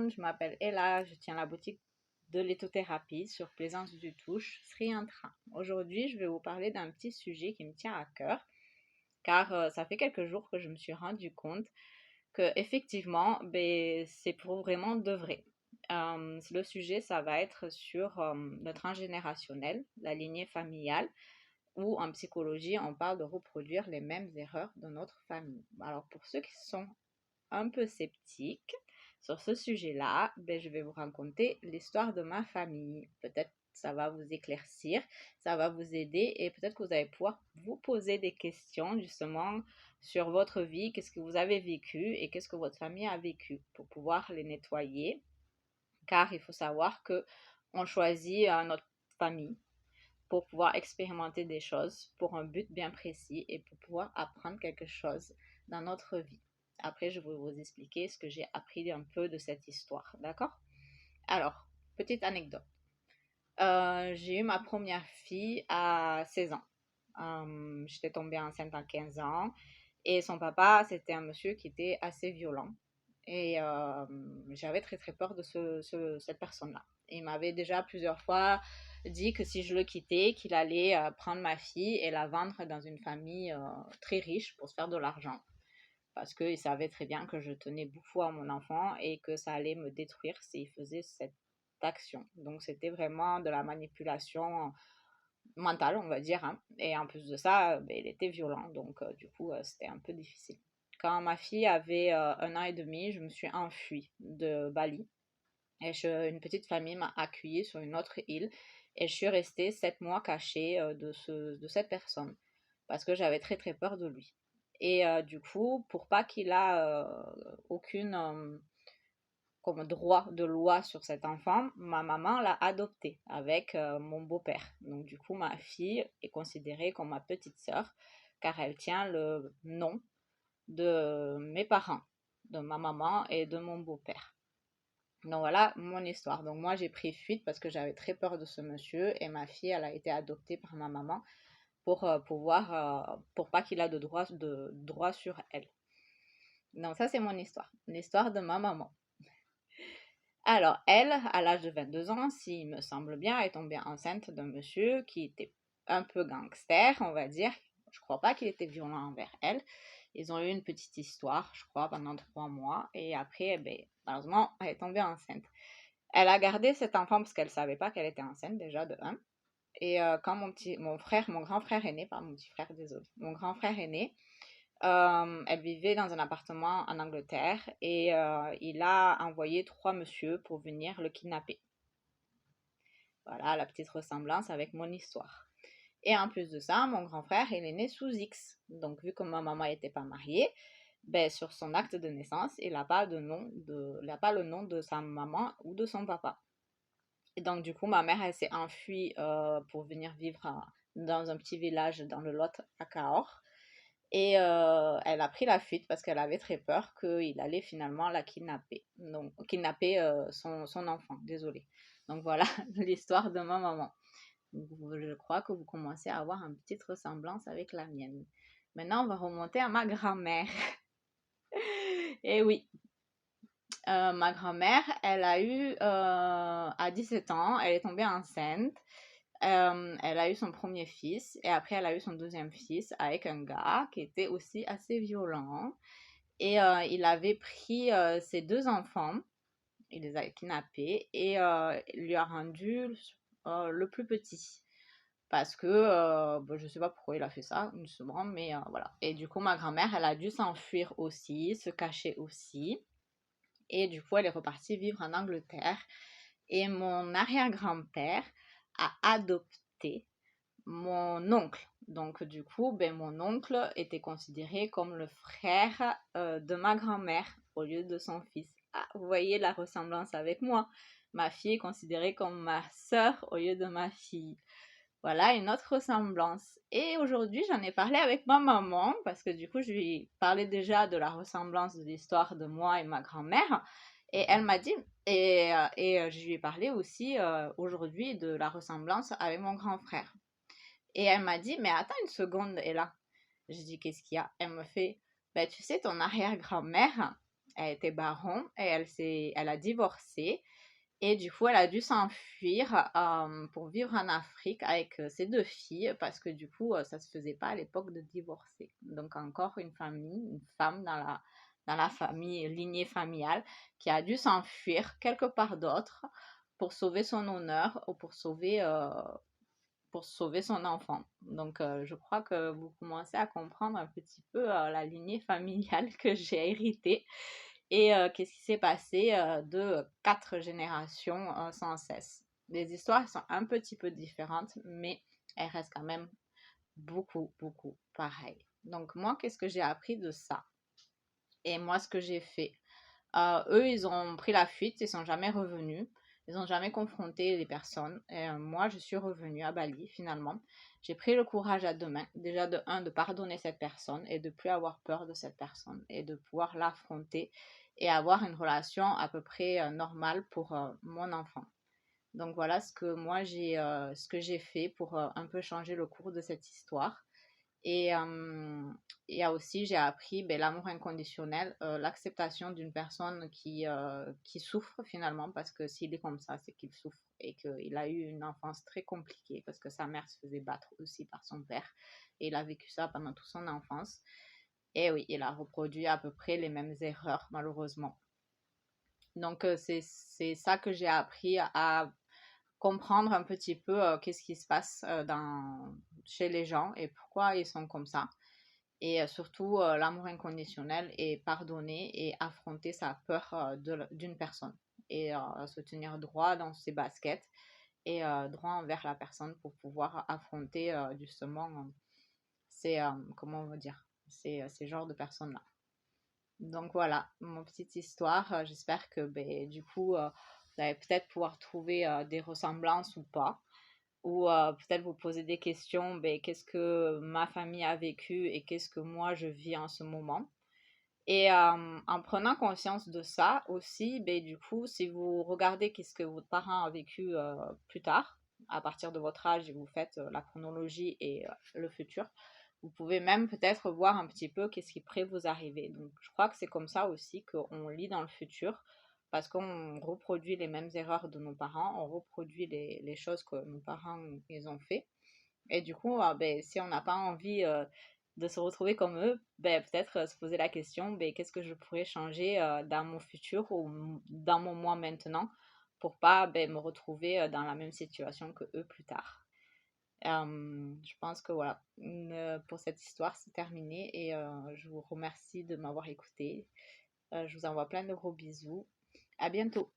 monde, je m'appelle Ella, je tiens la boutique de lithothérapie sur Plaisance du Touche, Sri Intra. Aujourd'hui, je vais vous parler d'un petit sujet qui me tient à cœur, car ça fait quelques jours que je me suis rendu compte que effectivement, c'est pour vraiment de vrai. Le sujet, ça va être sur le transgénérationnel, la lignée familiale, où en psychologie, on parle de reproduire les mêmes erreurs de notre famille. Alors pour ceux qui sont un peu sceptique sur ce sujet-là, je vais vous raconter l'histoire de ma famille. Peut-être ça va vous éclaircir, ça va vous aider et peut-être que vous allez pouvoir vous poser des questions justement sur votre vie, qu'est-ce que vous avez vécu et qu'est-ce que votre famille a vécu pour pouvoir les nettoyer. Car il faut savoir que on choisit notre famille pour pouvoir expérimenter des choses pour un but bien précis et pour pouvoir apprendre quelque chose dans notre vie. Après, je vais vous expliquer ce que j'ai appris un peu de cette histoire, d'accord? Alors, petite anecdote. J'ai eu ma première fille à 16 ans. J'étais tombée enceinte à 15 ans et son papa, c'était un monsieur qui était assez violent. Et j'avais très très peur de cette personne-là. Il m'avait déjà plusieurs fois dit que si je le quittais, qu'il allait prendre ma fille et la vendre dans une famille très riche pour se faire de l'argent. Parce qu'il savait très bien que je tenais beaucoup à mon enfant et que ça allait me détruire s'il faisait cette action. Donc c'était vraiment de la manipulation mentale, on va dire, hein. Et en plus de ça, il était violent. Donc du coup, c'était un peu difficile. Quand ma fille avait 1 an et demi, je me suis enfuie de Bali. Et une petite famille m'a accueillie sur une autre île. Et je suis restée 7 mois cachée de cette personne. Parce que j'avais très très peur de lui. Et du coup, pour pas qu'il a aucune comme droit de loi sur cet enfant, ma maman l'a adopté avec mon beau-père. Donc du coup, ma fille est considérée comme ma petite sœur car elle tient le nom de mes parents, de ma maman et de mon beau-père. Donc voilà mon histoire. Donc moi j'ai pris fuite parce que j'avais très peur de ce monsieur et ma fille elle a été adoptée par ma maman pour pouvoir pour pas qu'il a de droit sur elle. Donc ça c'est mon histoire, l'histoire de ma maman. Alors elle, à l'âge de 22 ans, s'il me semble bien, est tombée enceinte d'un monsieur qui était un peu gangster, on va dire. Je crois pas qu'il était violent envers elle. Ils ont eu une petite histoire, je crois, pendant 3 mois. Et après, malheureusement, elle est tombée enceinte. Elle a gardé cet enfant parce qu'elle savait pas qu'elle était enceinte, déjà, de un. Et quand mon grand frère est né, pas mon petit frère, désolé, mon grand frère est né, elle vivait dans un appartement en Angleterre et il a envoyé 3 messieurs pour venir le kidnapper. Voilà la petite ressemblance avec mon histoire. Et en plus de ça, mon grand frère, il est né sous X. Donc, vu que ma maman n'était pas mariée, sur son acte de naissance, il n'a pas le nom de sa maman ou de son papa. Et donc, du coup, ma mère, elle s'est enfuie pour venir vivre dans un petit village dans le Lot à Cahors. Et elle a pris la fuite parce qu'elle avait très peur qu'il allait finalement la kidnapper. Donc, kidnapper son enfant, désolé. Donc voilà l'histoire de ma maman. Je crois que vous commencez à avoir une petite ressemblance avec la mienne. Maintenant, on va remonter à ma grand-mère. Et oui, ma grand-mère, elle a eu, à 17 ans, elle est tombée enceinte. Elle a eu son premier fils et après elle a eu son deuxième fils avec un gars qui était aussi assez violent. Et il avait pris ses 2 enfants, il les a kidnappés et il lui a rendu le plus petit. Parce que je sais pas pourquoi il a fait ça, une seconde, mais voilà. Et du coup, ma grand-mère, elle a dû s'enfuir aussi, se cacher aussi. Et du coup, elle est repartie vivre en Angleterre. Et mon arrière-grand-père a adopté mon oncle. Donc, du coup, mon oncle était considéré comme le frère de ma grand-mère au lieu de son fils. Ah, vous voyez la ressemblance avec moi. Ma fille est considérée comme ma sœur au lieu de ma fille. Voilà une autre ressemblance. Et aujourd'hui, j'en ai parlé avec ma maman parce que du coup, je lui parlais déjà de la ressemblance de l'histoire de moi et ma grand-mère. Et elle m'a dit, et je lui ai parlé aussi aujourd'hui de la ressemblance avec mon grand frère. Et elle m'a dit, mais attends une seconde, Ella. Je dis, qu'est-ce qu'il y a? Elle me fait, tu sais, ton arrière-grand-mère, Elle était baron et elle a divorcé. Et du coup, elle a dû s'enfuir pour vivre en Afrique avec ses deux filles parce que du coup, ça se faisait pas à l'époque de divorcer. Donc encore une famille, une femme dans la famille, lignée familiale, qui a dû s'enfuir quelque part d'autre pour sauver son honneur ou pour sauver son enfant. Donc je crois que vous commencez à comprendre un petit peu la lignée familiale que j'ai héritée et qu'est-ce qui s'est passé de 4 générations sans cesse. Les histoires sont un petit peu différentes, mais elles restent quand même beaucoup, beaucoup pareilles. Donc moi, qu'est-ce que j'ai appris de ça? Et moi, ce que j'ai fait, eux, ils ont pris la fuite, ils sont jamais revenus. Ils n'ont jamais confronté les personnes. Et moi, je suis revenue à Bali finalement. J'ai pris le courage à deux mains. Déjà de un, de pardonner cette personne et de plus avoir peur de cette personne et de pouvoir l'affronter et avoir une relation à peu près normale pour mon enfant. Donc voilà ce que j'ai fait pour un peu changer le cours de cette histoire. Et il y a aussi, j'ai appris ben, l'amour inconditionnel, l'acceptation d'une personne qui souffre finalement, parce que s'il est comme ça, c'est qu'il souffre et qu'il a eu une enfance très compliquée, parce que sa mère se faisait battre aussi par son père, et il a vécu ça pendant toute son enfance. Et oui, il a reproduit à peu près les mêmes erreurs, malheureusement. Donc c'est ça que j'ai appris à comprendre un petit peu qu'est-ce qui se passe chez les gens et pourquoi ils sont comme ça et surtout l'amour inconditionnel et pardonner et affronter sa peur d'une personne et se tenir droit dans ses baskets et droit envers la personne pour pouvoir affronter justement comment on va dire, ces genres de personnes-là. Donc voilà, mon petite histoire. J'espère que ben, du coup, vous allez peut-être pouvoir trouver des ressemblances ou pas ou peut-être vous poser des questions, ben, qu'est-ce que ma famille a vécu et qu'est-ce que moi je vis en ce moment. Et en prenant conscience de ça aussi, ben, du coup, si vous regardez qu'est-ce que votre parent a vécu plus tard, à partir de votre âge, et vous faites la chronologie et le futur, vous pouvez même peut-être voir un petit peu qu'est-ce qui pourrait vous arriver. Donc, je crois que c'est comme ça aussi qu'on lit dans le futur, parce qu'on reproduit les mêmes erreurs de nos parents, on reproduit les choses que nos parents ils ont fait. Et du coup, ben, si on n'a pas envie de se retrouver comme eux, ben, peut-être se poser la question, ben, qu'est-ce que je pourrais changer dans mon futur ou dans mon moi maintenant pour pas ben, me retrouver dans la même situation que eux plus tard. Je pense que voilà, pour cette histoire, c'est terminé et je vous remercie de m'avoir écouté. Je vous envoie plein de gros bisous. À bientôt.